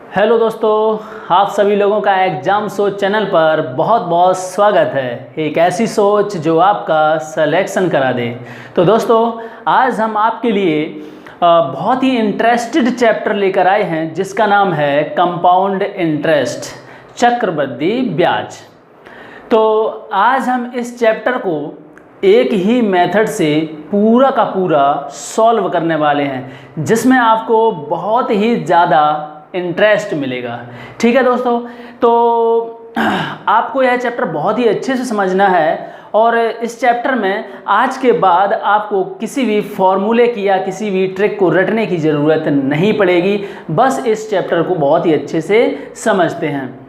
Hello दोस्तों, आप सभी लोगों का एग्ज़ाम सोच चैनल पर बहुत बहुत स्वागत है। एक ऐसी सोच जो आपका सिलेक्शन करा दे। तो दोस्तों, आज हम आपके लिए बहुत ही इंटरेस्टेड चैप्टर लेकर आए हैं जिसका नाम है कंपाउंड इंटरेस्ट, चक्रवृद्धि ब्याज। तो आज हम इस चैप्टर को एक ही मेथड से पूरा का पूरा सॉल्व करने वाले हैं जिसमें आपको बहुत ही ज़्यादा इंटरेस्ट मिलेगा। ठीक है दोस्तों, तो आपको यह चैप्टर बहुत ही अच्छे से समझना है और इस चैप्टर में आज के बाद आपको किसी भी फॉर्मूले की या किसी भी ट्रिक को रटने की ज़रूरत नहीं पड़ेगी। बस इस चैप्टर को बहुत ही अच्छे से समझते हैं।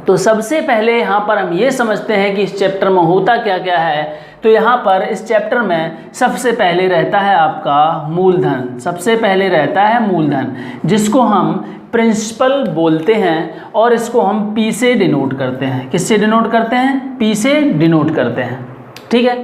तो सबसे पहले यहाँ पर हम ये समझते हैं कि इस चैप्टर में होता क्या क्या है। तो यहाँ पर इस चैप्टर में सबसे पहले रहता है आपका मूलधन। सबसे पहले रहता है मूलधन, जिसको हम प्रिंसिपल बोलते हैं और इसको हम पी से डिनोट करते हैं। किससे डिनोट करते हैं? पी से डिनोट करते हैं। ठीक है।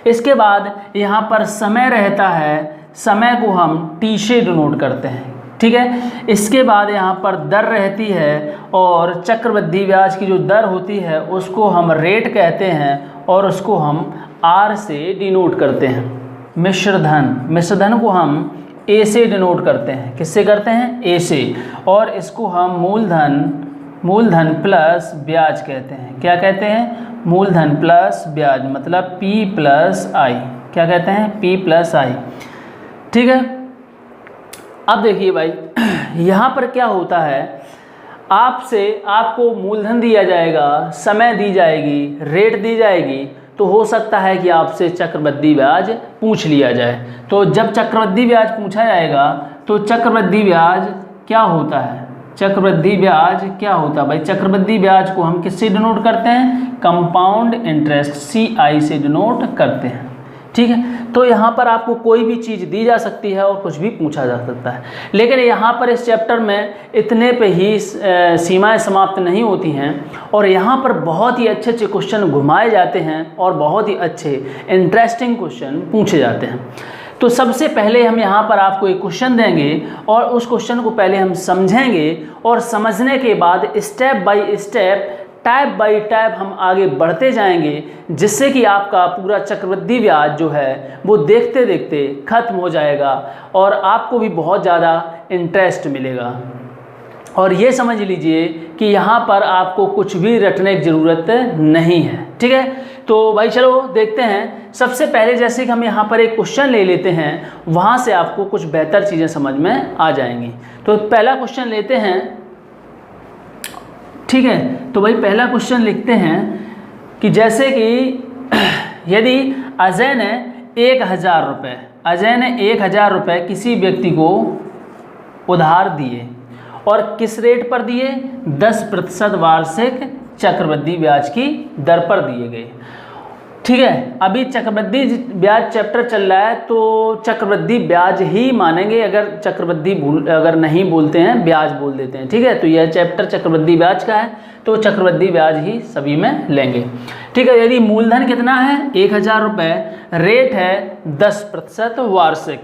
इसके बाद यहाँ पर समय रहता है, समय को हम टी से डिनोट करते हैं। ठीक है। इसके बाद यहाँ पर दर रहती है और चक्रवृद्धि ब्याज की जो दर होती है उसको हम रेट कहते हैं और उसको हम आर से डिनोट करते हैं। मिश्रधन को हम ए से डिनोट करते हैं। किससे करते हैं? ए से। और इसको हम मूलधन प्लस ब्याज कहते हैं। क्या कहते हैं? मूलधन प्लस ब्याज, मतलब पी प्लस आई। क्या कहते हैं? पी प्लस आई। ठीक है। अब देखिए भाई, यहाँ पर क्या होता है, आपको मूलधन दिया जाएगा, समय दी जाएगी, रेट दी जाएगी, तो हो सकता है कि आपसे चक्रवृद्धि ब्याज पूछ लिया जाए। तो जब चक्रवृद्धि ब्याज पूछा जाएगा तो चक्रवृद्धि ब्याज क्या होता है? चक्रवृद्धि ब्याज क्या होता है भाई? चक्रवृद्धि ब्याज को हम किससे डिनोट करते हैं? कंपाउंड इंटरेस्ट, CI से डिनोट करते हैं। ठीक है। तो यहाँ पर आपको कोई भी चीज़ दी जा सकती है और कुछ भी पूछा जा सकता है, लेकिन यहाँ पर इस चैप्टर में इतने पे ही सीमाएं समाप्त नहीं होती हैं और यहाँ पर बहुत ही अच्छे अच्छे क्वेश्चन घुमाए जाते हैं और बहुत ही अच्छे इंटरेस्टिंग क्वेश्चन पूछे जाते हैं। तो सबसे पहले हम यहाँ पर आपको एक क्वेश्चन देंगे और उस क्वेश्चन को पहले हम समझेंगे और समझने के बाद step by step, type by type हम आगे बढ़ते जाएंगे, जिससे कि आपका पूरा चक्रवृद्धि ब्याज जो है वो देखते देखते खत्म हो जाएगा और आपको भी बहुत ज़्यादा इंटरेस्ट मिलेगा। और ये समझ लीजिए कि यहाँ पर आपको कुछ भी रटने की ज़रूरत नहीं है। ठीक है। तो भाई चलो देखते हैं। सबसे पहले जैसे कि हम यहाँ पर एक क्वेश्चन ले लेते हैं, वहाँ से आपको कुछ बेहतर चीज़ें समझ में आ जाएंगी। तो पहला क्वेश्चन लेते हैं। ठीक है। तो भाई पहला क्वेश्चन लिखते हैं कि जैसे कि यदि अजय ने 1000 रुपये किसी व्यक्ति को उधार दिए और किस रेट पर दिए? 10% वार्षिक चक्रवृद्धि ब्याज की दर पर दिए गए। ठीक है। अभी चक्रवृद्धि ब्याज चैप्टर चल रहा है तो चक्रवृद्धि ब्याज ही मानेंगे, अगर नहीं बोलते हैं ब्याज बोल देते हैं। ठीक है। तो यह चैप्टर चक्रवृद्धि ब्याज का है तो चक्रवृद्धि ब्याज ही सभी में लेंगे। ठीक है। यदि मूलधन कितना है? 1000 रुपये, रेट है 10% वार्षिक।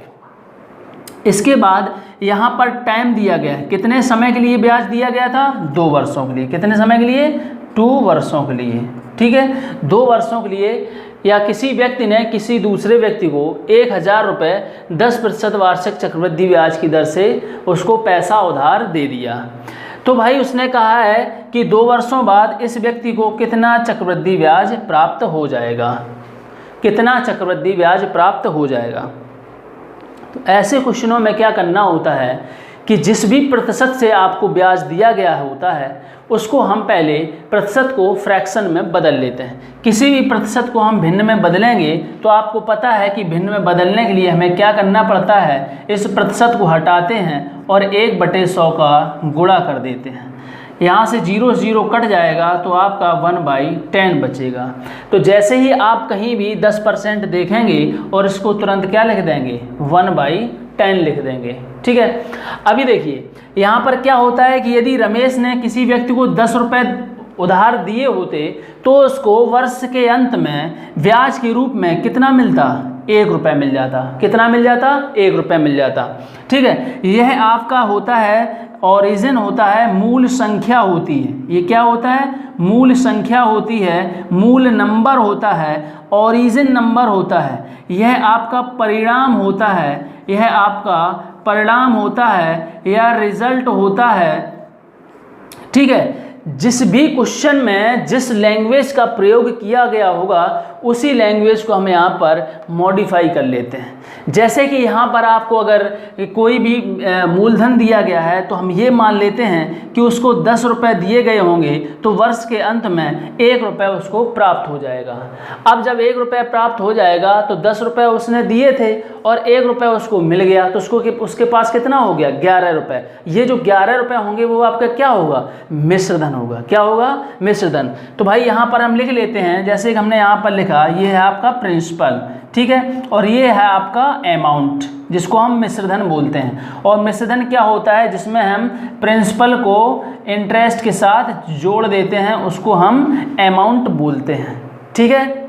इसके बाद यहाँ पर टाइम दिया गया है, कितने समय के लिए ब्याज दिया गया था? 2 वर्षों के लिए। कितने समय के लिए? 2 वर्षों के लिए। ठीक है। 2 वर्षों के लिए, या किसी व्यक्ति ने किसी दूसरे व्यक्ति को 1000 रुपये 10% वार्षिक चक्रवृद्धि ब्याज की दर से उसको पैसा उधार दे दिया। तो भाई उसने कहा है कि 2 वर्षों बाद इस व्यक्ति को कितना चक्रवृद्धि ब्याज प्राप्त हो जाएगा? कितना चक्रवृद्धि ब्याज प्राप्त हो जाएगा? तो ऐसे क्वेश्चनों में क्या करना होता है कि जिस भी प्रतिशत से आपको ब्याज दिया गया होता है उसको हम पहले प्रतिशत को फ्रैक्शन में बदल लेते हैं। किसी भी प्रतिशत को हम भिन्न में बदलेंगे तो आपको पता है कि भिन्न में बदलने के लिए हमें क्या करना पड़ता है? इस प्रतिशत को हटाते हैं और 1/100 का गुणा कर देते हैं। यहाँ से 0 कट जाएगा तो आपका 1/10 बचेगा। तो जैसे ही आप कहीं भी 10% देखेंगे और इसको तुरंत क्या लिख देंगे? 1/10 लिख देंगे। ठीक है। अभी देखिए यहाँ पर क्या होता है कि यदि रमेश ने किसी व्यक्ति को 10 रुपये उधार दिए होते तो उसको वर्ष के अंत में ब्याज के रूप में कितना मिलता? 1 रुपये मिल जाता। कितना मिल जाता? 1 रुपये मिल जाता। ठीक है, यह आपका होता है ओरिजिन होता है, मूल संख्या होती है। ये क्या होता है? मूल संख्या होती है, मूल नंबर होता है, ओरिजिन नंबर होता है। यह आपका परिणाम होता है, यह आपका परिणाम होता है या रिजल्ट होता है। ठीक है, जिस भी क्वेश्चन में जिस लैंग्वेज का प्रयोग किया गया होगा उसी लैंग्वेज को हम यहाँ पर मॉडिफाई कर लेते हैं। जैसे कि यहाँ पर आपको अगर कोई भी मूलधन दिया गया है तो हम ये मान लेते हैं कि उसको 10 रुपये दिए गए होंगे तो वर्ष के अंत में 1 रुपये उसको प्राप्त हो जाएगा। अब जब 1 रुपये प्राप्त हो जाएगा तो 10 रुपये उसने दिए थे और 1 रुपये उसको मिल गया तो उसके पास कितना हो गया? 11 रुपये। ये जो 11 रुपये होंगे वो आपका क्या होगा? मिश्र धन होगा। क्या होगा? मिश्र धन। तो भाई यहाँ पर हम लिख लेते हैं, जैसे कि हमने यहाँ पर लिखा, ये है आपका प्रिंसिपल, ठीक है, और ये है आपका अमाउंट जिसको हम मिश्र धन बोलते हैं। और मिश्र धन क्या होता है? जिसमें हम प्रिंसिपल को इंटरेस्ट के साथ जोड़ देते हैं, उसको हम अमाउंट बोलते हैं। ठीक है,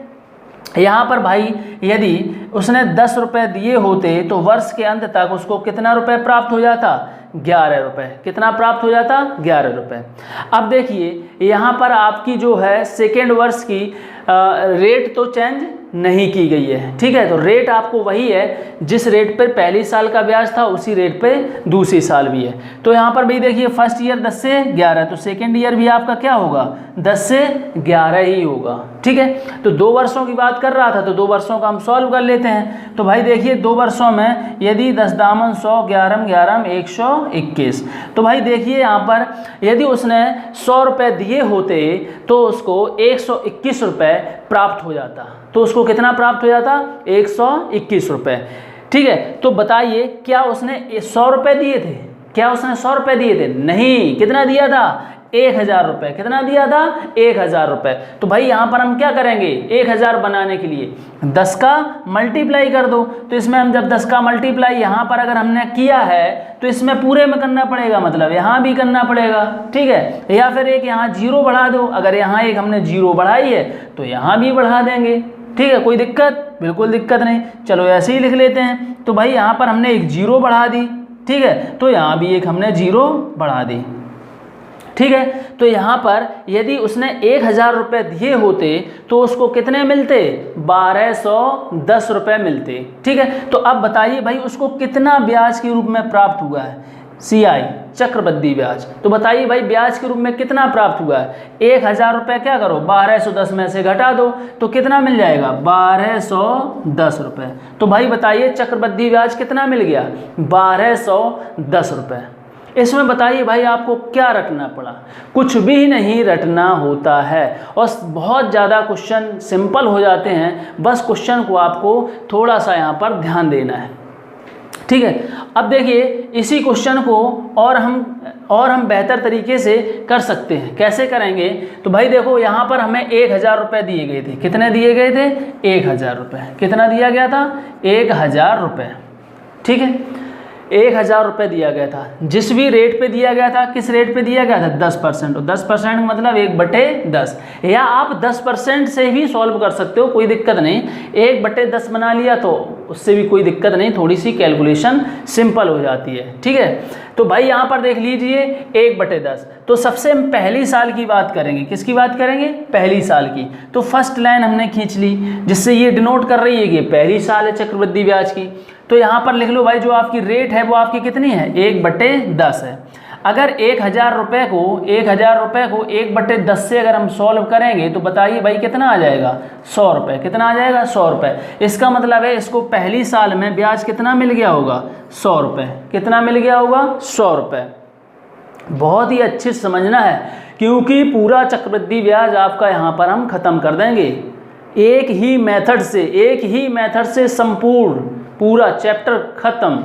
यहाँ पर भाई यदि उसने 10 रुपये दिए होते तो वर्ष के अंत तक उसको कितना रुपए प्राप्त हो जाता? 11 रुपये। कितना प्राप्त हो जाता? 11 रुपये। अब देखिए यहाँ पर आपकी जो है सेकेंड वर्ष की रेट तो चेंज नहीं की गई है। ठीक है, तो रेट आपको वही है, जिस रेट पर पहली साल का ब्याज था उसी रेट पे दूसरी साल भी है। तो यहाँ पर भी देखिए फर्स्ट ईयर 10 से 11, तो सेकेंड ईयर भी आपका क्या होगा? 10 से 11 ही होगा। ठीक है, तो 2 वर्षों की बात कर रहा था तो 2 वर्षों का हम सॉल्व कर लेते हैं। तो भाई देखिए 2 वर्षों में यदि 10 दामन 100, 11 11 121, तो भाई देखिए यहाँ पर यदि उसने 100 रुपये दिए होते तो उसको 121 रुपये प्राप्त हो जाता। तो उसको कितना प्राप्त हो जाता? 121 रुपये। ठीक है, तो बताइए क्या उसने 100 रुपये दिए थे? क्या उसने 100 रुपये दिए थे? नहीं। कितना दिया था? 1000 रुपये। कितना दिया था? 1000 रुपये। तो भाई यहाँ पर हम क्या करेंगे? 1000 बनाने के लिए 10 का मल्टीप्लाई कर दो। तो इसमें हम जब 10 का मल्टीप्लाई यहाँ पर अगर हमने किया है तो इसमें पूरे में करना पड़ेगा, मतलब यहाँ भी करना पड़ेगा। ठीक है, या फिर एक यहाँ 0 बढ़ा दो। अगर यहाँ एक हमने 0 बढ़ाई है तो यहाँ भी बढ़ा देंगे। ठीक है, कोई दिक्कत? बिल्कुल दिक्कत नहीं। चलो ऐसे ही लिख लेते हैं। तो भाई यहाँ पर हमने एक 0 बढ़ा दी। ठीक है, तो यहाँ भी एक हमने 0 बढ़ा दी। ठीक है, तो यहाँ पर यदि उसने 1000 रुपये दिए होते तो उसको कितने मिलते? 1210 रुपये मिलते। ठीक है, तो अब बताइए भाई उसको कितना ब्याज के रूप में प्राप्त हुआ है? CI चक्रवृद्धि ब्याज। तो बताइए भाई ब्याज के रूप में कितना प्राप्त हुआ है? 1000 रुपये क्या करो? 1210 में से घटा दो तो कितना मिल जाएगा? 1210 रुपये। तो भाई बताइए चक्रवृद्धि ब्याज कितना मिल गया? 1210 रुपये। इसमें बताइए भाई आपको क्या रटना पड़ा? कुछ भी नहीं रटना होता है और बहुत ज़्यादा क्वेश्चन सिंपल हो जाते हैं। बस क्वेश्चन को आपको थोड़ा सा यहाँ पर ध्यान देना है। ठीक है, अब देखिए इसी क्वेश्चन को और हम बेहतर तरीके से कर सकते हैं। कैसे करेंगे? तो भाई देखो यहाँ पर हमें 1000 रुपये दिए गए थे। कितने दिए गए थे? 1000 रुपये। कितना दिया गया था? 1000 रुपये। ठीक है, 1000 रुपये दिया गया था। जिस भी रेट पे दिया गया था, किस रेट पे दिया गया था? 10%। और 10% मतलब 1/10, या आप 10% से भी सॉल्व कर सकते हो, कोई दिक्कत नहीं। 1/10 बना लिया तो उससे भी कोई दिक्कत नहीं, थोड़ी सी कैलकुलेशन सिंपल हो जाती है। ठीक है, तो भाई यहाँ पर देख लीजिए 1/10। तो सबसे हम पहली साल की बात करेंगे। किसकी बात करेंगे? पहली साल की। तो फर्स्ट लाइन हमने खींच ली जिससे ये डिनोट कर रही है कि पहली साल है चक्रवृद्धि ब्याज की। तो यहाँ पर लिख लो भाई जो आपकी रेट है वो आपकी कितनी है? 1/10 है। अगर 1000 रुपये को 1/10 से अगर हम सॉल्व करेंगे तो बताइए भाई कितना आ जाएगा? 100 रुपये। कितना आ जाएगा? 100 रुपये। इसका मतलब है इसको पहली साल में ब्याज कितना मिल गया होगा? 100 रुपये। कितना मिल गया होगा? 100 रुपये। बहुत ही अच्छे से समझना है क्योंकि पूरा चक्रवृद्धि ब्याज आपका यहाँ पर हम ख़त्म कर देंगे एक ही मेथड से संपूर्ण पूरा चैप्टर खत्म।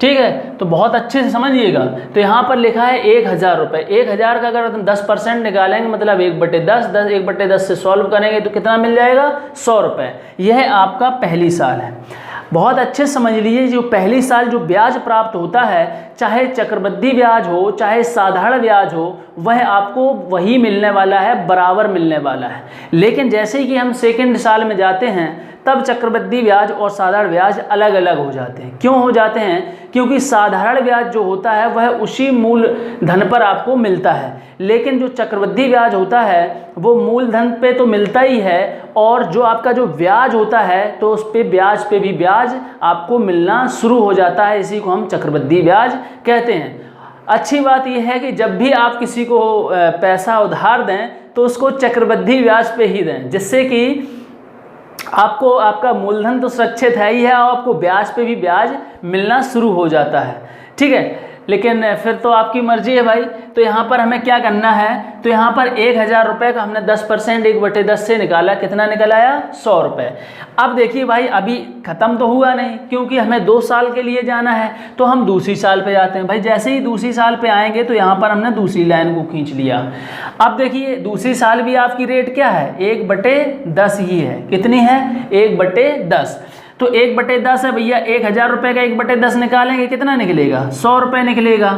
ठीक है, तो बहुत अच्छे से समझिएगा। तो यहाँ पर लिखा है 1000 रुपये। 1000 का अगर 10% निकालेंगे मतलब 1/10, 1/10 से सॉल्व करेंगे तो कितना मिल जाएगा? 100 रुपये। यह आपका पहली साल है। बहुत अच्छे से समझ लीजिए, जो पहली साल जो ब्याज प्राप्त होता है, चाहे चक्रवृद्धि ब्याज हो चाहे साधारण ब्याज हो, वह आपको वही मिलने वाला है, बराबर मिलने वाला है। लेकिन जैसे ही कि हम सेकेंड साल में जाते हैं तब चक्रवृद्धि ब्याज और साधारण ब्याज अलग अलग हो जाते हैं। क्यों हो जाते हैं? क्योंकि साधारण ब्याज जो होता है वह उसी मूलधन पर आपको मिलता है, लेकिन जो चक्रवृद्धि ब्याज होता है वो मूलधन पे तो मिलता ही है, और जो आपका जो ब्याज होता है तो उस पे ब्याज पे भी ब्याज आपको मिलना शुरू हो जाता है। इसी को हम चक्रवृद्धि ब्याज कहते हैं। अच्छी बात यह है कि जब भी आप किसी को पैसा उधार दें तो उसको चक्रवृद्धि ब्याज पे ही दें, जिससे कि आपको आपका मूलधन तो सुरक्षित है ही है और आपको ब्याज पे भी ब्याज मिलना शुरू हो जाता है। ठीक है, लेकिन फिर तो आपकी मर्जी है भाई। तो यहाँ पर हमें क्या करना है, तो यहाँ पर 1000 रुपये का हमने 10% 1/10 से निकाला, कितना निकल आया? 100 रुपये। अब देखिए भाई, अभी ख़त्म तो हुआ नहीं, क्योंकि हमें 2 साल के लिए जाना है, तो हम दूसरी साल पे जाते हैं भाई। जैसे ही दूसरी साल पे आएंगे तो यहाँ पर हमने दूसरी लाइन को खींच लिया। अब देखिए दूसरी साल भी आपकी रेट क्या है? 1/10 ही है। कितनी है? 1/10। तो 1/10 है भैया, 1000 रुपये का 1/10 निकालेंगे, कितना निकलेगा? 100 रुपये निकलेगा।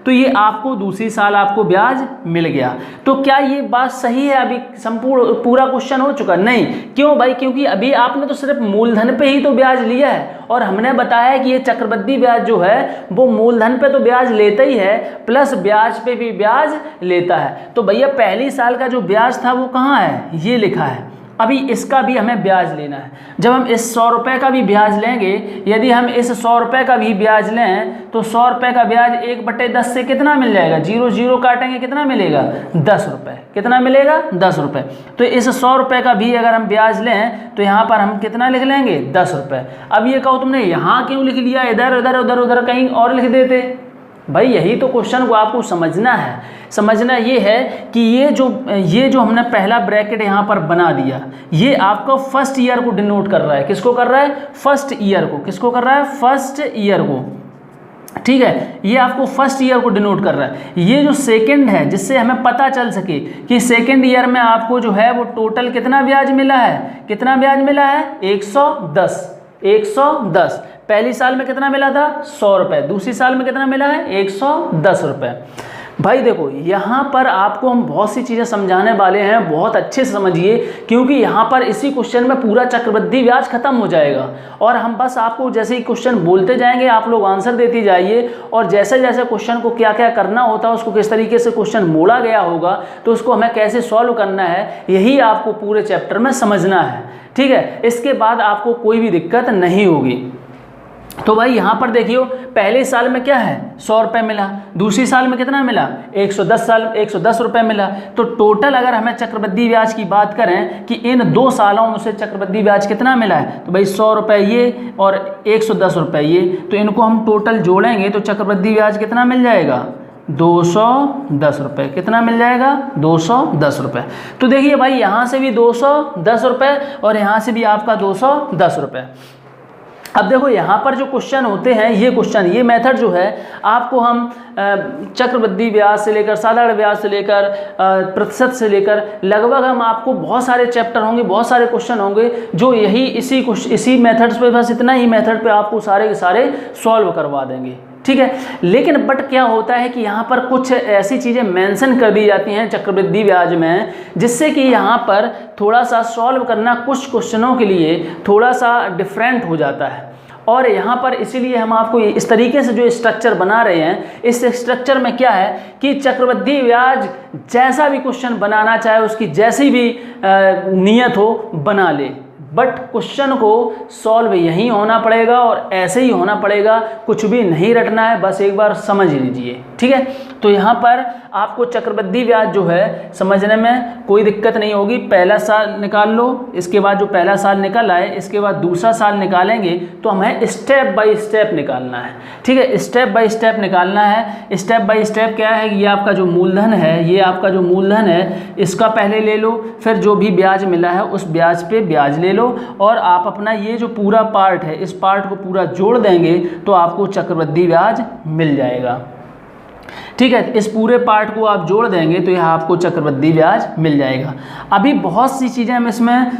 तो ये आपको दूसरी साल आपको ब्याज मिल गया। तो क्या ये बात सही है? अभी संपूर्ण पूरा क्वेश्चन हो चुका? नहीं। क्यों भाई? क्योंकि अभी आपने तो सिर्फ मूलधन पे ही तो ब्याज लिया है, और हमने बताया कि ये चक्रवृद्धि ब्याज जो है वो मूलधन पे तो ब्याज लेता ही है, प्लस ब्याज पे भी ब्याज लेता है। तो भैया पहली साल का जो ब्याज था वो कहाँ है? ये लिखा है। अभी इसका भी हमें ब्याज लेना है। जब हम इस 100 रुपये का भी ब्याज लेंगे, यदि हम इस 100 रुपये का भी ब्याज लें तो 100 रुपये का ब्याज 1/10 से कितना मिल जाएगा? 0 0 काटेंगे, कितना मिलेगा? 10 रुपये। कितना मिलेगा? 10 रुपये। तो इस 100 रुपये का भी अगर हम ब्याज लें तो यहाँ पर हम कितना लिख लेंगे? 10 रुपये। अब ये कहो तुमने यहाँ क्यों लिख लिया? इधर उधर उधर उधर कहीं और लिख देते भाई। यही तो क्वेश्चन को आपको समझना है। समझना ये है कि ये जो हमने पहला ब्रैकेट यहाँ पर बना दिया, ये आपको फर्स्ट ईयर को डिनोट कर रहा है। किसको कर रहा है? फर्स्ट ईयर को। किसको कर रहा है? फर्स्ट ईयर को। ठीक है, ये आपको फर्स्ट ईयर को डिनोट कर रहा है। ये जो सेकंड है, जिससे हमें पता चल सके कि सेकंड ईयर में आपको जो है वो टोटल कितना ब्याज मिला है। कितना ब्याज मिला है? 110। 110। पहली साल में कितना मिला था? 100 रुपये। दूसरी साल में कितना मिला है? 110 रुपये। भाई देखो, यहाँ पर आपको हम बहुत सी चीज़ें समझाने वाले हैं, बहुत अच्छे से समझिए, क्योंकि यहाँ पर इसी क्वेश्चन में पूरा चक्रवृद्धि ब्याज खत्म हो जाएगा, और हम बस आपको जैसे ही क्वेश्चन बोलते जाएंगे आप लोग आंसर देते जाइए, और जैसे जैसे क्वेश्चन को क्या क्या करना होता है, उसको किस तरीके से क्वेश्चन मोड़ा गया होगा, तो उसको हमें कैसे सॉल्व करना है, यही आपको पूरे चैप्टर में समझना है। ठीक है, इसके बाद आपको कोई भी दिक्कत नहीं होगी। तो भाई यहाँ पर देखियो, पहले साल में क्या है? 100 रुपये मिला। दूसरी साल में कितना मिला? 110 रुपये मिला। तो टोटल अगर हमें चक्रवृद्धि ब्याज की बात करें कि इन 2 सालों में से चक्रवृद्धि ब्याज कितना मिला है, तो भाई 100 रुपये ये और 110 रुपये ये, तो इनको हम टोटल जोड़ेंगे तो चक्रवृद्धि ब्याज कितना मिल जाएगा? 210 रुपये। कितना मिल जाएगा? 210 रुपये। तो देखिए भाई, यहाँ से भी 210 रुपये और यहाँ से भी आपका 210 रुपये। अब देखो यहाँ पर जो क्वेश्चन होते हैं, ये मेथड जो है आपको हम चक्रवृद्धि ब्याज से लेकर, साधारण ब्याज से लेकर, प्रतिशत से लेकर, लगभग हम आपको बहुत सारे चैप्टर होंगे, बहुत सारे क्वेश्चन होंगे जो इसी मेथड्स पे, बस इतना ही मेथड पे आपको सारे के सारे सॉल्व करवा देंगे। ठीक है, लेकिन बट क्या होता है कि यहाँ पर कुछ ऐसी चीज़ें मेंशन कर दी जाती हैं चक्रवृद्धि ब्याज में, जिससे कि यहाँ पर थोड़ा सा सॉल्व करना कुछ क्वेश्चनों के लिए थोड़ा सा डिफरेंट हो जाता है। और यहाँ पर इसीलिए हम आपको इस तरीके से जो स्ट्रक्चर बना रहे हैं, इस स्ट्रक्चर में क्या है कि चक्रवृद्धि ब्याज जैसा भी क्वेश्चन बनाना चाहे, उसकी जैसी भी नियत हो बना ले, बट क्वेश्चन को सॉल्व यही होना पड़ेगा और ऐसे ही होना पड़ेगा, कुछ भी नहीं रटना है, बस एक बार समझ लीजिए। ठीक है, तो यहाँ पर आपको चक्रवृद्धि ब्याज जो है समझने में कोई दिक्कत नहीं होगी। पहला साल निकाल लो, इसके बाद जो पहला साल निकल आए, इसके बाद दूसरा साल निकालेंगे, तो हमें स्टेप बाय स्टेप निकालना है। ठीक है, स्टेप बाय स्टेप निकालना है। स्टेप बाय स्टेप क्या है, ये आपका जो मूलधन है, ये आपका जो मूलधन है, इसका पहले ले लो, फिर जो भी ब्याज मिला है उस ब्याज पे ब्याज ले लो, और आप अपना ये जो पूरा पार्ट है, इस पार्ट को पूरा जोड़ देंगे तो आपको चक्रवृद्धि ब्याज मिल जाएगा। ठीक है, इस पूरे पार्ट को आप जोड़ देंगे तो यह आपको चक्रवृद्धि ब्याज मिल जाएगा। अभी बहुत सी चीज़ें हम इसमें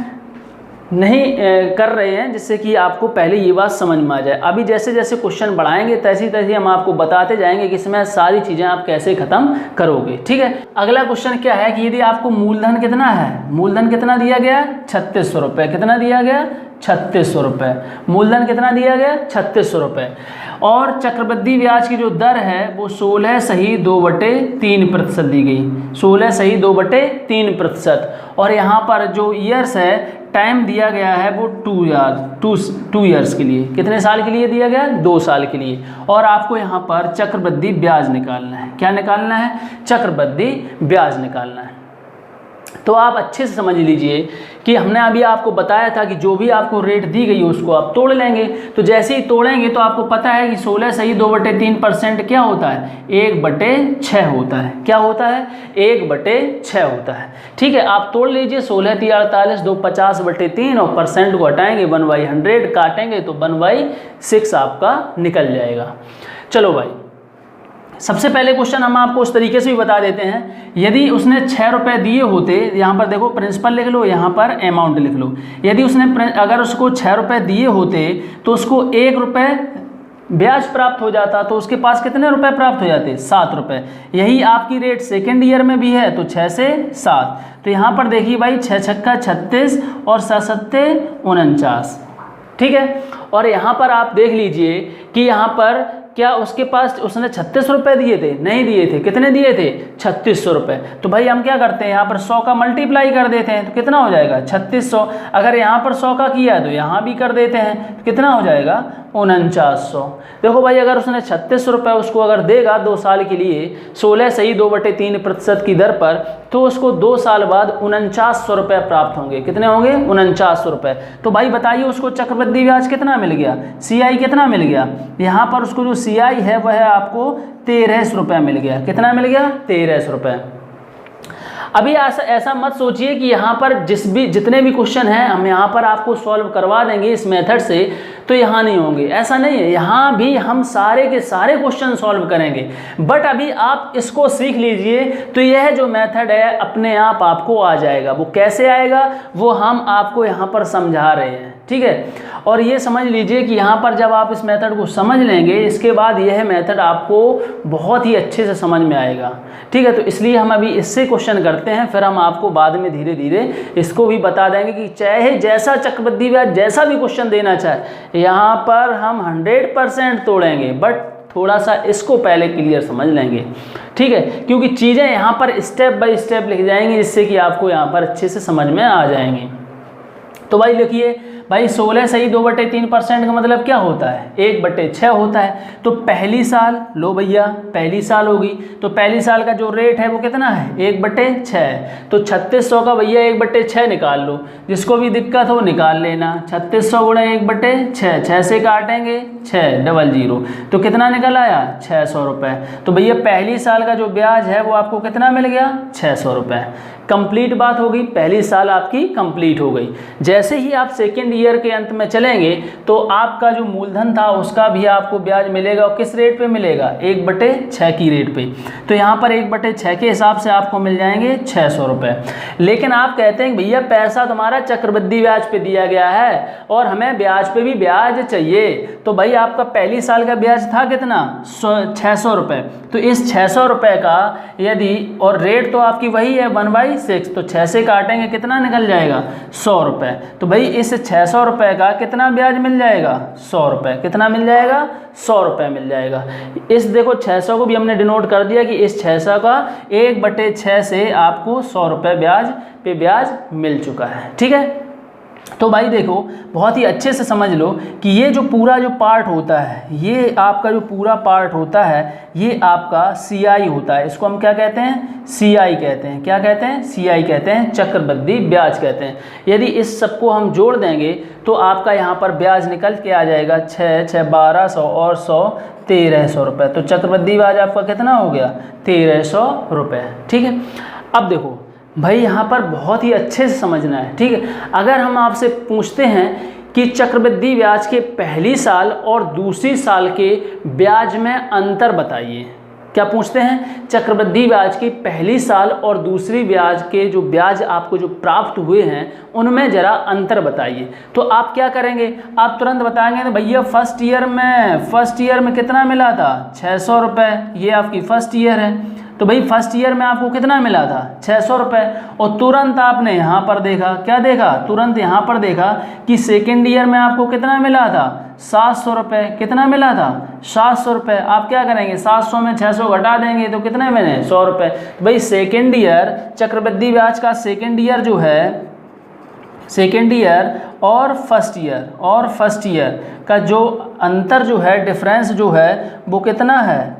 नहीं कर रहे हैं, जिससे कि आपको पहले ये बात समझ में आ जाए। अभी जैसे जैसे क्वेश्चन बढ़ाएंगे तैसे तैसे हम आपको बताते जाएंगे कि इसमें सारी चीज़ें आप कैसे ख़त्म करोगे। ठीक है, अगला क्वेश्चन क्या है कि यदि आपको मूलधन कितना है, मूलधन कितना दिया गया? 3600 रुपये। कितना दिया गया? 3600 रुपये। मूलधन कितना दिया गया? 3600 रुपये। और चक्रवृद्धि ब्याज की जो दर है वो 16/2/3% दी गई, 16/2/3%। और यहाँ पर जो ईयर्स है, टाइम दिया गया है वो 2 ईयर्स के लिए। कितने साल के लिए दिया गया? 2 साल के लिए। और आपको यहाँ पर चक्रवृद्धि ब्याज निकालना है। क्या निकालना है? चक्रवृद्धि ब्याज निकालना है। तो आप अच्छे से समझ लीजिए कि हमने अभी आपको बताया था कि जो भी आपको रेट दी गई उसको आप तोड़ लेंगे। तो जैसे ही तोड़ेंगे तो आपको पता है कि 16/2/3% क्या होता है? 1/6 होता है। क्या होता है? 1/6 होता है। ठीक है, आप तोड़ लीजिए। 16 × 48 2 50/3 और परसेंट को हटाएंगे 1/100 काटेंगे तो 1/6 आपका निकल जाएगा। चलो भाई, सबसे पहले क्वेश्चन हम आपको उस तरीके से भी बता देते हैं। यदि उसने 6 रुपये दिए होते, यहाँ पर देखो प्रिंसिपल लिख लो, यहाँ पर अमाउंट लिख लो। यदि उसने अगर उसको 6 रुपये दिए होते तो उसको 1 रुपये ब्याज प्राप्त हो जाता, तो उसके पास कितने रुपए प्राप्त हो जाते? 7 रुपये। यही आपकी रेट सेकेंड ईयर में भी है, तो 6 से 7। तो यहाँ पर देखिए भाई, 6 छक्का 36 और 7 सत्ते 49। ठीक है, और यहाँ पर आप देख लीजिए कि यहाँ पर क्या उसके पास उसने 36 रुपये दिए थे? नहीं दिए थे। कितने दिए थे? 3600 रुपये। तो भाई हम क्या करते हैं, यहाँ पर 100 का मल्टीप्लाई कर देते हैं, तो कितना हो जाएगा? 3600। अगर यहाँ पर 100 का किया है तो यहाँ भी कर देते हैं, तो कितना हो जाएगा? 4900। देखो भाई, अगर उसने 3600 रुपये उसको अगर देगा 2 साल के लिए 16/2/3% की दर पर, तो उसको 2 साल बाद 4900 रुपये प्राप्त होंगे। कितने होंगे? 4900 रुपये। तो भाई बताइए उसको चक्रवृद्धि ब्याज कितना मिल गया? CI कितना मिल गया? यहाँ पर उसको जो CI है वह आपको 1300 रुपये मिल गया। कितना मिल गया? 1300 रुपये। अभी ऐसा मत सोचिए कि यहाँ पर जितने भी क्वेश्चन हैं हम यहाँ पर आपको सॉल्व करवा देंगे इस मेथड से, तो यहाँ नहीं होंगे। ऐसा नहीं है, यहाँ भी हम सारे के सारे क्वेश्चन सॉल्व करेंगे। बट अभी आप इसको सीख लीजिए तो यह जो मेथड है अपने आप आपको आ जाएगा। वो कैसे आएगा वो हम आपको यहाँ पर समझा रहे हैं। ठीक है, और ये समझ लीजिए कि यहाँ पर जब आप इस मेथड को समझ लेंगे, इसके बाद यह मेथड आपको बहुत ही अच्छे से समझ में आएगा। ठीक है, तो इसलिए हम अभी इससे क्वेश्चन करते हैं, फिर हम आपको बाद में धीरे धीरे इसको भी बता देंगे कि चाहे जैसा चक्रवृद्धि ब्याज जैसा भी क्वेश्चन देना चाहे, यहाँ पर हम 100% तोड़ेंगे। बट थोड़ा सा इसको पहले क्लियर समझ लेंगे। ठीक है, क्योंकि चीज़ें यहाँ पर स्टेप बाय स्टेप लिख जाएंगी, जिससे कि आपको यहाँ पर अच्छे से समझ में आ जाएंगी। तो भाई लिखिए भाई, 16/2/3% का मतलब क्या होता है? 1/6 होता है। तो पहली साल लो भैया, पहली साल होगी, तो पहली साल का जो रेट है वो कितना है? 1/6। तो 3600 का भैया 1/6 निकाल लो, जिसको भी दिक्कत हो निकाल लेना। 3600 गुणा 1/6, 6 से काटेंगे 600, तो कितना निकल आया? 600 रुपये। तो भैया पहली साल का जो ब्याज है वो आपको कितना मिल गया? 600 रुपये। कंप्लीट बात होगी, पहली साल आपकी कंप्लीट हो गई। जैसे ही आप सेकेंड ईयर के अंत में चलेंगे तो आपका जो मूलधन था उसका भी आपको ब्याज मिलेगा। और किस रेट पे मिलेगा? 1/6 की रेट पे। तो यहाँ पर 1/6 के हिसाब से आपको मिल जाएंगे 600 रुपये। लेकिन आप कहते हैं भैया पैसा तुम्हारा चक्रवृद्धि ब्याज पे दिया गया है और हमें ब्याज पे भी ब्याज चाहिए। तो भाई आपका पहली साल का ब्याज था कितना? 600 रुपये। तो इस 600 रुपये का यदि, और रेट तो आपकी वही है 1/6, तो 6 से काटेंगे कितना निकल जाएगा? 100 रुपये। तो भाई इस 600 रुपये का कितना ब्याज मिल जाएगा? 100 रुपये। कितना मिल जाएगा? 100 रुपये मिल जाएगा। इस देखो 600 को भी हमने डिनोट कर दिया कि इस 600 का 1/6 से आपको 100 रुपये ब्याज पे ब्याज मिल चुका है। ठीक है, तो भाई देखो बहुत ही अच्छे से समझ लो कि ये जो पूरा जो पार्ट होता है, ये आपका जो पूरा पार्ट होता है ये आपका CI होता है। इसको हम क्या कहते हैं? CI कहते हैं। क्या कहते हैं? CI कहते हैं, चक्रवृद्धि ब्याज कहते हैं। यदि इस सबको हम जोड़ देंगे तो आपका यहाँ पर ब्याज निकल के आ जाएगा 6 6 1200 और 100 1300 रुपये। तो चक्रवृद्धि ब्याज आपका कितना हो गया? 1300 रुपये। ठीक है, अब देखो भाई यहाँ पर बहुत ही अच्छे से समझना है। ठीक है, अगर हम आपसे पूछते हैं कि चक्रवृद्धि ब्याज के पहली साल और दूसरी साल के ब्याज में अंतर बताइए। क्या पूछते हैं? चक्रवृद्धि ब्याज की पहली साल और दूसरी ब्याज के जो ब्याज आपको जो प्राप्त हुए हैं उनमें ज़रा अंतर बताइए। तो आप क्या करेंगे? आप तुरंत बताएंगे तो भैया फर्स्ट ईयर में कितना मिला था? 600 रुपये। ये आपकी फर्स्ट ईयर है। तो भाई फर्स्ट ईयर में आपको कितना मिला था 600 रुपये, और तुरंत आपने यहाँ पर देखा, क्या देखा, तुरंत यहाँ पर देखा कि सेकेंड ईयर में आपको कितना मिला था 700 रुपये। कितना मिला था 700 रुपये। आप क्या करेंगे, 700 में 600 घटा देंगे तो कितने बने 100 रुपये। भाई सेकेंड ईयर चक्रवृद्धि ब्याज का सेकेंड ईयर जो है, सेकेंड ईयर और फर्स्ट ईयर का जो अंतर जो है, डिफरेंस जो है वो कितना है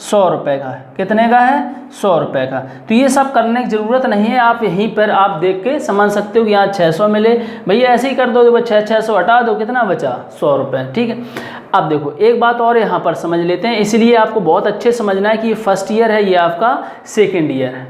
100 रुपये का है। कितने का है 100 रुपये का। तो ये सब करने की ज़रूरत नहीं है, आप यहीं पर आप देख के समझ सकते हो कि यहाँ 600 मिले, भैया ऐसे ही कर दो, 600 हटा दो, कितना बचा 100 रुपये। ठीक है। अब देखो एक बात और यहाँ पर समझ लेते हैं, इसलिए आपको बहुत अच्छे समझना है कि ये फर्स्ट ईयर है, ये आपका सेकेंड ईयर है।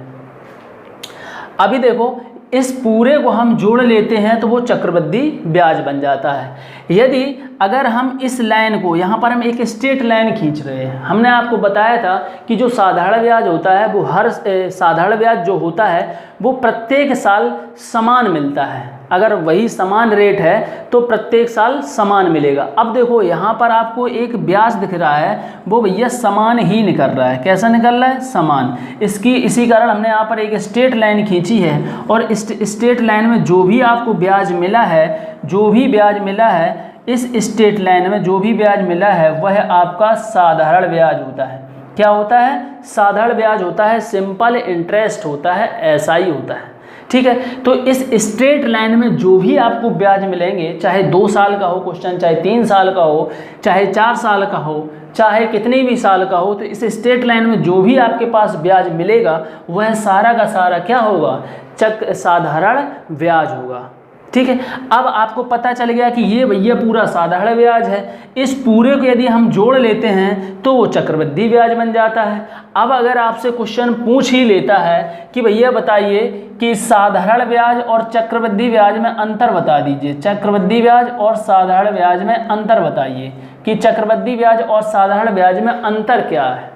अभी देखो इस पूरे को हम जोड़ लेते हैं तो वो चक्रवृद्धि ब्याज बन जाता है। यदि अगर हम इस लाइन को, यहाँ पर हम एक स्ट्रेट लाइन खींच रहे हैं, हमने आपको बताया था कि जो साधारण ब्याज होता है वो हर साधारण ब्याज जो होता है वो प्रत्येक साल समान मिलता है। अगर वही समान रेट है तो प्रत्येक साल समान मिलेगा। अब देखो यहाँ पर आपको एक ब्याज दिख रहा है, वो भैया समान ही निकल रहा है। कैसा निकल रहा है, समान। इसी कारण हमने यहाँ पर एक स्ट्रेट लाइन खींची है, और स्ट्रेट लाइन में जो भी आपको ब्याज मिला है, जो भी ब्याज मिला है, इस स्ट्रेट लाइन में जो भी ब्याज मिला है वह आपका साधारण ब्याज होता है। क्या होता है, साधारण ब्याज होता है, सिंपल इंटरेस्ट होता है, ऐसा ही होता है। ठीक है। तो इस स्ट्रेट लाइन में जो भी आपको ब्याज मिलेंगे, चाहे 2 साल का हो क्वेश्चन, चाहे 3 साल का हो, चाहे 4 साल का हो, चाहे कितने भी साल का हो, तो इस स्ट्रेट लाइन में जो भी आपके पास ब्याज मिलेगा वह सारा का सारा क्या होगा, साधारण ब्याज होगा। ठीक है। अब आपको पता चल गया कि ये भैया पूरा साधारण ब्याज है, इस पूरे को यदि हम जोड़ लेते हैं तो वो चक्रवृद्धि ब्याज बन जाता है। अब अगर आपसे क्वेश्चन पूछ ही लेता है कि भैया बताइए कि साधारण ब्याज और चक्रवृद्धि ब्याज में अंतर बता दीजिए, चक्रवृद्धि ब्याज और साधारण ब्याज में अंतर बताइए कि चक्रवृद्धि ब्याज और साधारण ब्याज में अंतर क्या है।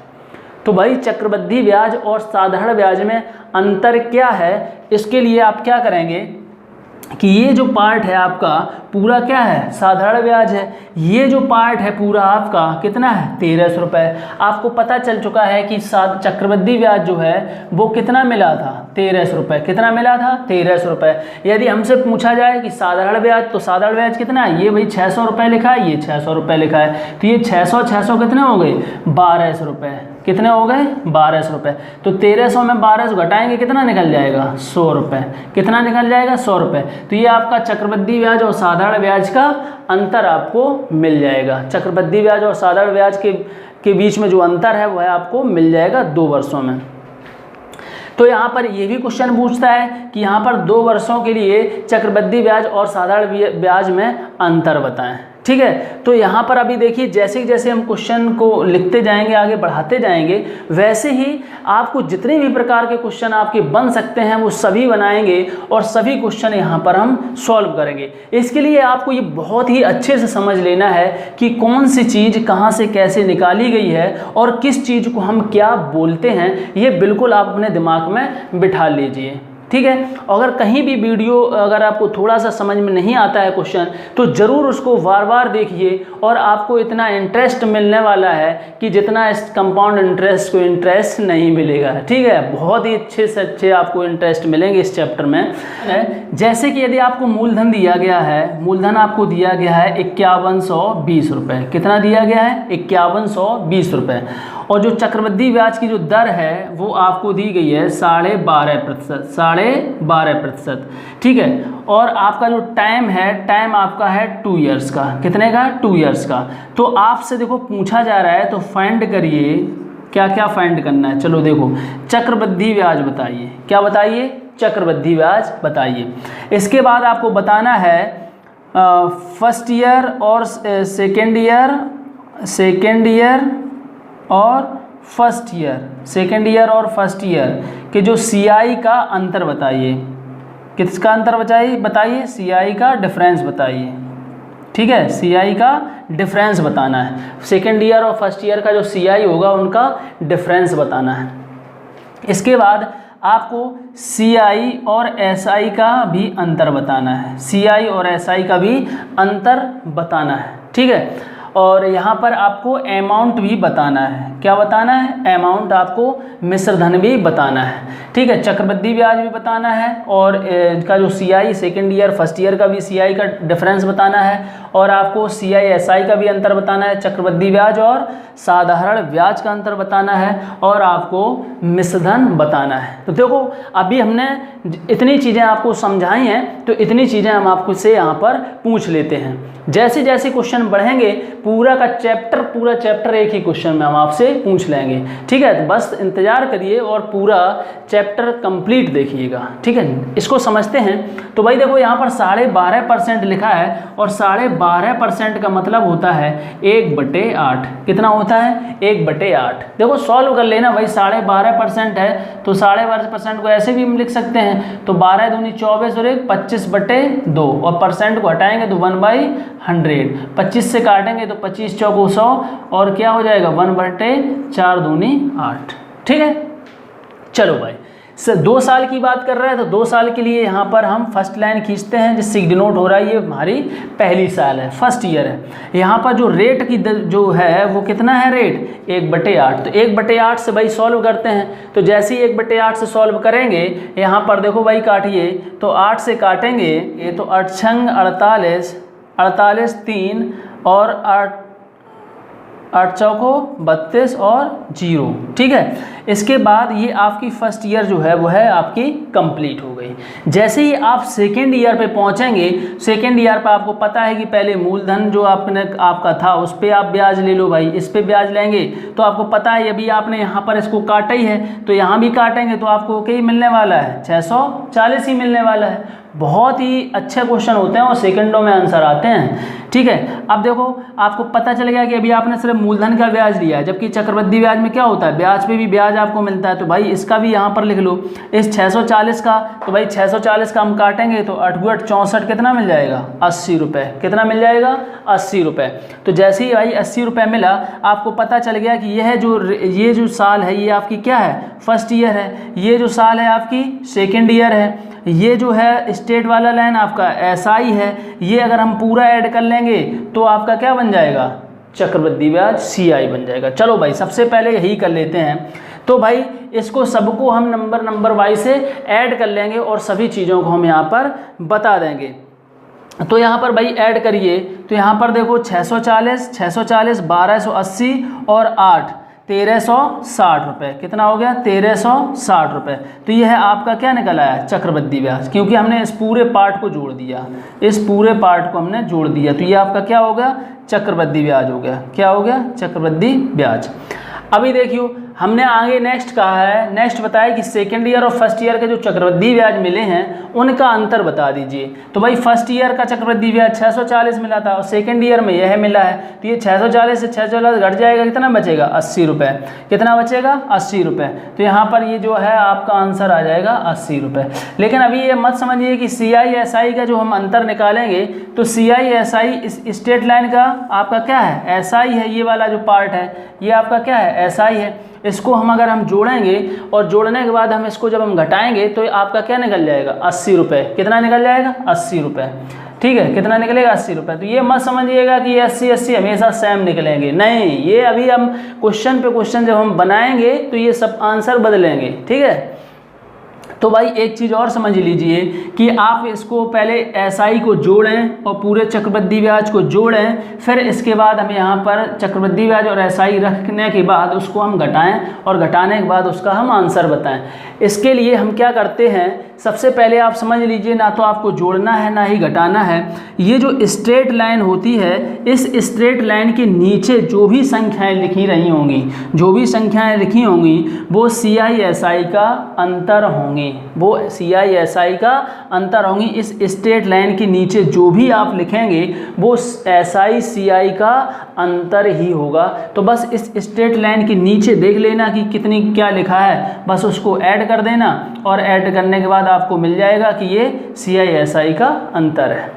तो भाई चक्रवृद्धि ब्याज और साधारण ब्याज में अंतर क्या है, इसके लिए आप क्या करेंगे कि ये जो पार्ट है आपका पूरा क्या है, साधारण ब्याज है। ये जो पार्ट है पूरा आपका कितना है 1300 रुपये। आपको पता चल चुका है कि चक्रवृद्धि ब्याज जो है वो कितना मिला था 1300 रुपये। कितना मिला था 1300 रुपये। यदि हमसे पूछा जाए कि साधारण ब्याज, तो साधारण ब्याज कितना है, ये भाई 600 रुपये लिखा है, ये 600 रुपये लिखा है, तो ये 600 कितने हो गए 1200 रुपये। कितने हो गए 1200 रुपये। तो 1300 में 1200 घटाएंगे कितना निकल जाएगा 100 रुपये। कितना निकल जाएगा 100 रुपये। तो ये आपका चक्रवृद्धि ब्याज और साधारण ब्याज का अंतर आपको मिल जाएगा। चक्रवृद्धि ब्याज और साधारण ब्याज के बीच में जो अंतर है वह आपको मिल जाएगा 2 वर्षों में। तो यहाँ पर ये भी क्वेश्चन पूछता है कि यहाँ पर 2 वर्षों के लिए चक्रवृद्धि ब्याज और साधारण ब्याज में अंतर बताएं। ठीक है। तो यहाँ पर अभी देखिए जैसे जैसे हम क्वेश्चन को लिखते जाएंगे, आगे बढ़ाते जाएंगे, वैसे ही आपको जितने भी प्रकार के क्वेश्चन आपके बन सकते हैं वो सभी बनाएंगे और सभी क्वेश्चन यहाँ पर हम सॉल्व करेंगे। इसके लिए आपको ये बहुत ही अच्छे से समझ लेना है कि कौन सी चीज़ कहाँ से कैसे निकाली गई है और किस चीज़ को हम क्या बोलते हैं, ये बिल्कुल आप अपने दिमाग में बिठा लीजिए। ठीक है। अगर कहीं भी वीडियो अगर आपको थोड़ा सा समझ में नहीं आता है क्वेश्चन, तो ज़रूर उसको बार बार देखिए और आपको इतना इंटरेस्ट मिलने वाला है कि जितना इस कंपाउंड इंटरेस्ट को इंटरेस्ट नहीं मिलेगा। ठीक है। बहुत ही अच्छे से अच्छे आपको इंटरेस्ट मिलेंगे इस चैप्टर में। जैसे कि यदि आपको मूलधन दिया गया है, मूलधन आपको दिया गया है 5120 रुपये। कितना दिया गया है 5120 रुपये। और जो चक्रवृद्धि ब्याज की जो दर है वो आपको दी गई है 12.5%। ठीक है। और आपका जो टाइम है, टाइम आपका है 2 ईयर्स का। कितने का 2 ईयर्स का। तो आपसे देखो पूछा जा रहा है तो फाइंड करिए, क्या क्या फाइंड करना है। चलो देखो चक्रवृद्धि ब्याज बताइए, क्या बताइए, चक्रवृद्धि ब्याज बताइए। इसके बाद आपको बताना है फर्स्ट ईयर और सेकेंड ईयर और फर्स्ट ईयर, सेकेंड ईयर और फर्स्ट ईयर के जो सीआई का अंतर बताइए। किसका अंतर बताइए, सीआई का डिफरेंस बताइए। ठीक है। सीआई का डिफरेंस बताना है। सेकेंड ईयर और फर्स्ट ईयर का जो सीआई होगा उनका डिफरेंस बताना है। इसके बाद आपको सीआई और एसआई का भी अंतर बताना है। सीआई और एसआई का भी अंतर बताना है। ठीक है। और यहाँ पर आपको अमाउंट भी बताना है। क्या बताना है? अमाउंट आपको मिश्र धन भी बताना है, ठीक है। चक्रवृद्धि ब्याज भी बताना है और इसका जो CI second year first year का भी CI का डिफरेंस बताना है और आपको CI SI का भी अंतर बताना है, चक्रवृद्धि ब्याज और साधारण ब्याज का अंतर बताना है और आपको मिश्र धन बताना है। तो देखो अभी हमने इतनी चीज़ें आपको समझाई हैं, तो इतनी चीज़ें हम आपको से यहाँ पर पूछ लेते हैं। जैसे जैसे क्वेश्चन बढ़ेंगे पूरा चैप्टर एक ही क्वेश्चन में हम आपसे पूछ लेंगे, ठीक है। तो बस इंतज़ार करिए और पूरा चैप्टर कंप्लीट देखिएगा, ठीक है। इसको समझते हैं। तो भाई देखो यहाँ पर 12.5% लिखा है और 12.5% का मतलब होता है 1/8। कितना होता है? 1/8। देखो सॉल्व कर लेना भाई, 12.5% है तो 12.5% को ऐसे भी हम लिख सकते हैं। तो 12 दूनी 24 और 1 25/2 और परसेंट को हटाएंगे तो 1/100। 25 से काटेंगे तो 25 चौको 100 और क्या हो जाएगा 1/4 दूनी 8, ठीक है। चलो भाई 2 साल की बात कर रहा है तो 2 साल के लिए यहाँ पर हम फर्स्ट लाइन खींचते हैं जिससे डिनोट हो रहा है ये हमारी पहली साल है, फर्स्ट ईयर है। यहाँ पर जो रेट की जो है वो कितना है रेट? 1/8। तो 1/8 से भाई सॉल्व करते हैं। तो जैसे ही 1/8 से सॉल्व करेंगे यहाँ पर देखो भाई काटिए तो 8 से काटेंगे ये तो 8 छंग 48, 48 3 और 8 चौको 32 और 0, ठीक है। इसके बाद ये आपकी फर्स्ट ईयर जो है वो है आपकी कंप्लीट हो गई। जैसे ही आप सेकेंड ईयर पे पहुंचेंगे, सेकेंड ईयर पे आपको पता है कि पहले मूलधन जो आपका था उस पर आप ब्याज ले लो भाई, इस पे ब्याज लेंगे तो आपको पता है अभी आपने यहाँ पर इसको काटा ही है तो यहाँ भी काटेंगे तो आपको क्या मिलने वाला है? 640 ही मिलने वाला है। बहुत ही अच्छे क्वेश्चन होते हैं और सेकंडों में आंसर आते हैं, ठीक है। अब देखो आपको पता चल गया कि अभी आपने सिर्फ मूलधन का ब्याज लिया है, जबकि चक्रवृद्धि ब्याज में क्या होता है? ब्याज पे भी ब्याज आपको मिलता है। तो भाई इसका भी यहाँ पर लिख लो, इस 640 का। तो भाई 640 का हम काटेंगे तो 8 × 8 64 कितना मिल जाएगा? 80 रुपये। कितना मिल जाएगा? 80 रुपये। तो जैसे ही भाई 80 रुपये मिला आपको पता चल गया कि ये जो साल है ये आपकी क्या है? फर्स्ट ईयर है। ये जो साल है आपकी सेकेंड ईयर है। ये जो है स्टेट वाला लाइन आपका SI है। ये अगर हम पूरा ऐड कर लेंगे तो आपका क्या बन जाएगा? चक्रवृद्धि ब्याज CI बन जाएगा। चलो भाई सबसे पहले यही कर लेते हैं। तो भाई इसको सबको हम नंबर वाइज से ऐड कर लेंगे और सभी चीज़ों को हम यहाँ पर बता देंगे। तो यहाँ पर भाई ऐड करिए तो यहाँ पर देखो 640 1280 और 8 1360 रुपये। कितना हो गया? 1360 रुपये। तो ये है आपका क्या निकल आया? चक्रवृद्धि ब्याज, क्योंकि हमने इस पूरे पार्ट को जोड़ दिया, इस पूरे पार्ट को हमने जोड़ दिया। तो ये आपका क्या हो गया? चक्रवृद्धि ब्याज हो गया। क्या हो गया? चक्रवृद्धि ब्याज। अभी देखियो हमने आगे नेक्स्ट कहा है, नेक्स्ट बताया कि सेकेंड ईयर और फर्स्ट ईयर के जो चक्रवृद्धि ब्याज मिले हैं उनका अंतर बता दीजिए। तो भाई फर्स्ट ईयर का चक्रवृद्धि ब्याज 640 मिला था और सेकेंड ईयर में यह मिला है। तो ये 640 से 640 घट जाएगा, कितना बचेगा? 80 रुपये। कितना बचेगा? 80 रुपये। तो यहाँ पर ये जो है आपका आंसर आ जाएगा 80 रुपये। लेकिन अभी ये मत समझिए कि CI SI का जो हम अंतर निकालेंगे तो CI SI इस स्टेट लाइन का आपका क्या है? SI है। ये वाला जो पार्ट है ये आपका क्या है? SI है। इसको हम अगर हम जोड़ेंगे और जोड़ने के बाद हम इसको जब हम घटाएंगे तो आपका क्या निकल जाएगा? 80 रुपये। कितना निकल जाएगा? 80 रुपये, ठीक है। कितना निकलेगा? 80 रुपये। तो ये मत समझिएगा कि ये 80 हमेशा सेम निकलेंगे, नहीं। ये अभी हम क्वेश्चन पे क्वेश्चन जब हम बनाएंगे तो ये सब आंसर बदलेंगे, ठीक है। तो भाई एक चीज़ और समझ लीजिए कि आप इसको पहले SI को जोड़ें और पूरे चक्रवृद्धि ब्याज को जोड़ें, फिर इसके बाद हम यहाँ पर चक्रवृद्धि ब्याज और SI रखने के बाद उसको हम घटाएं और घटाने के बाद उसका हम आंसर बताएं। इसके लिए हम क्या करते हैं, सबसे पहले आप समझ लीजिए ना तो आपको जोड़ना है ना ही घटाना है। ये जो स्ट्रेट लाइन होती है, इस स्ट्रेट लाइन के नीचे जो भी संख्याएँ लिखी रही होंगी, जो भी संख्याएँ लिखी होंगी वो CI SI का अंतर होंगी, वो CI SI का अंतर होंगी। इस स्ट्रेट लाइन के नीचे जो भी आप लिखेंगे वो SI CI का अंतर ही होगा। तो बस इस स्ट्रेट लाइन के नीचे देख लेना कि कितनी क्या लिखा है, बस उसको ऐड कर देना और ऐड करने के बाद आपको मिल जाएगा कि ये CI SI का अंतर है।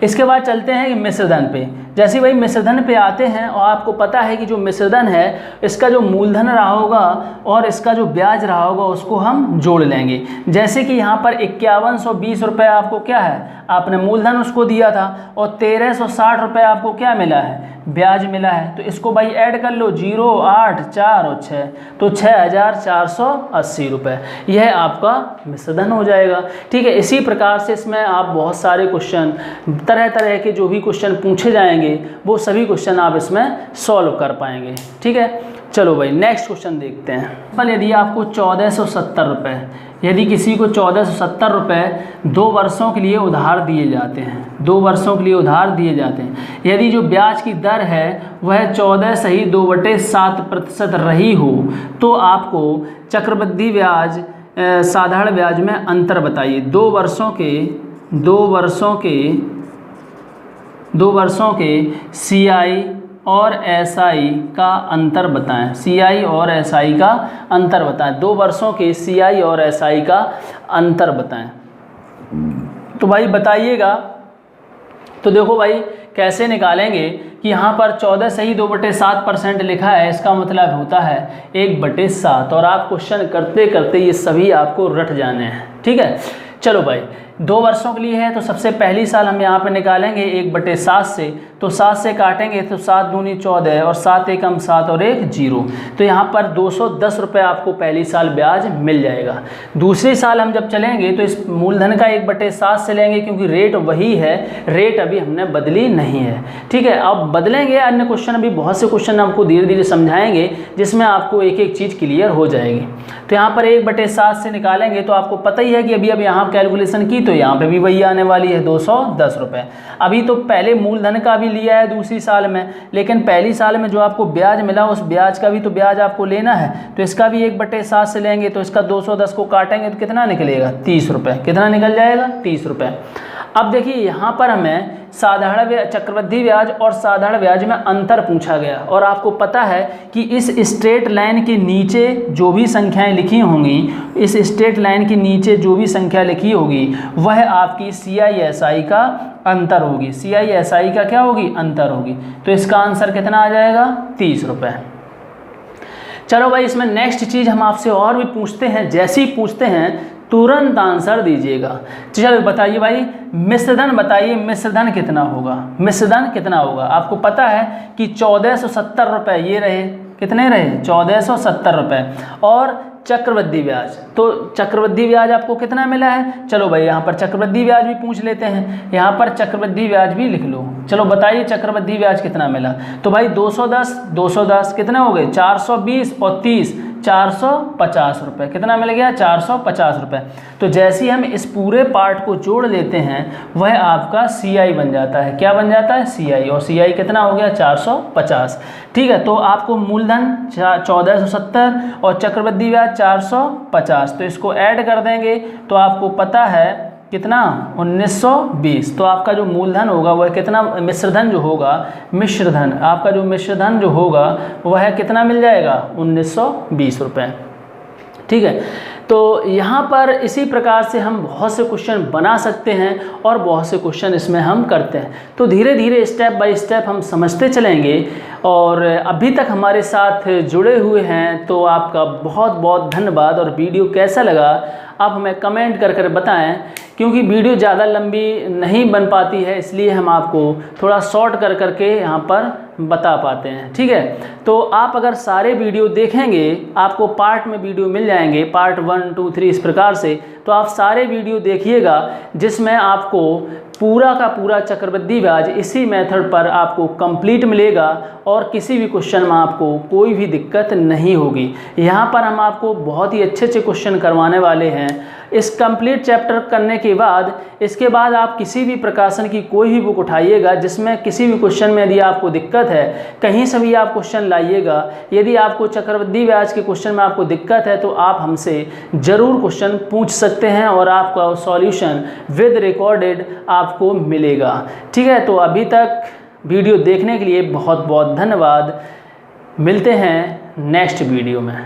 इसके बाद चलते हैं कि मिश्र धन पे। जैसे भाई मिश्रधन पे आते हैं और आपको पता है कि जो मिश्रधन है इसका जो मूलधन रहा होगा और इसका जो ब्याज रहा होगा उसको हम जोड़ लेंगे। जैसे कि यहाँ पर 5120 रुपये आपको क्या है, आपने मूलधन उसको दिया था और 1360 रुपये आपको क्या मिला है, ब्याज मिला है। तो इसको भाई ऐड कर लो, 0, 8, 4 और 6, तो 6480 रुपये यह आपका मिश्रधन हो जाएगा। ठीक है, इसी प्रकार से इसमें आप बहुत सारे क्वेश्चन, तरह तरह के जो भी क्वेश्चन पूछे जाएंगे वो सभी क्वेश्चन आप इसमें सॉल्व कर पाएंगे। ठीक है, चलो भाई नेक्स्ट क्वेश्चन देखते हैं। पर यदि आपको 1470 रुपये, यदि किसी को 1470 रुपये 2 वर्षों के लिए उधार दिए जाते हैं, 2 वर्षों के लिए उधार दिए जाते हैं, यदि जो ब्याज की दर है वह 14.2/7% रही हो, तो आपको चक्रवृद्धि ब्याज साधारण ब्याज में अंतर बताइए। 2 वर्षों के CI और SI का अंतर बताएं। CI और SI का अंतर बताएं। 2 वर्षों के CI और SI का अंतर बताएं। तो भाई बताइएगा। तो देखो भाई कैसे निकालेंगे कि यहाँ पर 14.2/7% लिखा है, इसका मतलब होता है 1/7, और आप क्वेश्चन करते करते ये सभी आपको रट जाने हैं। ठीक है, चलो भाई 2 वर्षों के लिए है तो सबसे पहली साल हम यहाँ पे निकालेंगे 1/7 से, तो 7 से काटेंगे तो 7 दूनी 14 और 7 एकम 7 और 1 0, तो यहाँ पर 210 रुपये आपको पहली साल ब्याज मिल जाएगा। दूसरी साल हम जब चलेंगे तो इस मूलधन का 1/7 से लेंगे, क्योंकि रेट वही है, रेट अभी हमने बदली नहीं है। ठीक है, अब बदलेंगे अन्य क्वेश्चन, अभी बहुत से क्वेश्चन आपको धीरे धीरे समझाएंगे जिसमें आपको एक एक चीज़ क्लियर हो जाएगी। तो यहाँ पर 1/7 से निकालेंगे तो आपको पता ही है कि अभी अब यहाँ कैलकुलेशन की तो यहाँ पे भी वही आने वाली है 210 रुपये। अभी तो पहले मूलधन का भी लिया है दूसरी साल में, लेकिन पहली साल में जो आपको ब्याज मिला उस ब्याज का भी तो ब्याज आपको लेना है, तो इसका भी 1/7 से लेंगे, तो इसका 210 को काटेंगे तो कितना निकलेगा, 30 रुपये। कितना निकल जाएगा, 30 रुपये। अब देखिए यहाँ पर हमें साधारण ब्याज, चक्रवृद्धि ब्याज और साधारण ब्याज में अंतर पूछा गया, और आपको पता है कि इस स्ट्रेट लाइन के नीचे जो भी संख्याएं लिखी होंगी, इस स्ट्रेट लाइन के नीचे जो भी संख्या लिखी होगी वह आपकी CI/SI का अंतर होगी। CI/SI का क्या होगी, अंतर होगी। तो इसका आंसर कितना आ जाएगा, 30 रुपये। चलो भाई इसमें नेक्स्ट चीज़ हम आपसे और भी पूछते हैं, जैसे ही पूछते हैं तुरंत आंसर दीजिएगा। चलो बताइए भाई, मिश्रधन बताइए, मिश्रधन कितना होगा, मिश्रधन कितना होगा। आपको पता है कि 1470 रुपये ये रहे, कितने रहे, 1470 रुपये, और चक्रवृद्धि ब्याज, तो चक्रवृद्धि ब्याज आपको कितना मिला है। चलो भाई यहाँ पर चक्रवृद्धि ब्याज भी पूछ लेते हैं, यहाँ पर चक्रवृद्धि ब्याज भी लिख लो। चलो बताइए चक्रवृद्धि ब्याज कितना मिला। तो भाई 210 कितने हो गए, 420 और 30, 450 रुपये। कितना मिल गया, 450 रुपये। तो जैसे ही हम इस पूरे पार्ट को जोड़ लेते हैं वह आपका CI बन जाता है। क्या बन जाता है, CI, और CI कितना हो गया, 450। ठीक है, तो आपको मूलधन 1470 और चक्रवृद्धि ब्याज 450, तो इसको ऐड कर देंगे तो आपको पता है कितना, 1920। तो आपका जो मूलधन होगा वह कितना, मिश्रधन जो होगा, मिश्रधन आपका जो मिश्रधन जो होगा वह कितना मिल जाएगा, 1920 रुपये। ठीक है, तो यहाँ पर इसी प्रकार से हम बहुत से क्वेश्चन बना सकते हैं और बहुत से क्वेश्चन इसमें हम करते हैं। तो धीरे धीरे स्टेप बाय स्टेप हम समझते चलेंगे, और अभी तक हमारे साथ जुड़े हुए हैं तो आपका बहुत बहुत धन्यवाद। और वीडियो कैसा लगा आप हमें कमेंट कर बताएं, क्योंकि वीडियो ज़्यादा लंबी नहीं बन पाती है, इसलिए हम आपको थोड़ा शॉर्ट करके यहाँ पर बता पाते हैं। ठीक है, तो आप अगर सारे वीडियो देखेंगे, आपको पार्ट में वीडियो मिल जाएंगे, पार्ट 1, 2, 3 इस प्रकार से, तो आप सारे वीडियो देखिएगा जिसमें आपको पूरा का पूरा चक्रवृद्धि ब्याज इसी मेथड पर आपको कंप्लीट मिलेगा, और किसी भी क्वेश्चन में आपको कोई भी दिक्कत नहीं होगी। यहाँ पर हम आपको बहुत ही अच्छे अच्छे क्वेश्चन करवाने वाले हैं। इस कंप्लीट चैप्टर करने के बाद, इसके बाद आप किसी भी प्रकाशन की कोई भी बुक उठाइएगा जिसमें किसी भी क्वेश्चन में यदि आपको दिक्कत है, कहीं से भी आप क्वेश्चन लाइएगा। यदि आपको चक्रवृद्धि ब्याज के क्वेश्चन में आपको दिक्कत है तो आप हमसे ज़रूर क्वेश्चन पूछ सकते हैं, और आपका सॉल्यूशन विद रिकॉर्डेड आपको मिलेगा। ठीक है, तो अभी तक वीडियो देखने के लिए बहुत बहुत धन्यवाद। मिलते हैं नेक्स्ट वीडियो में।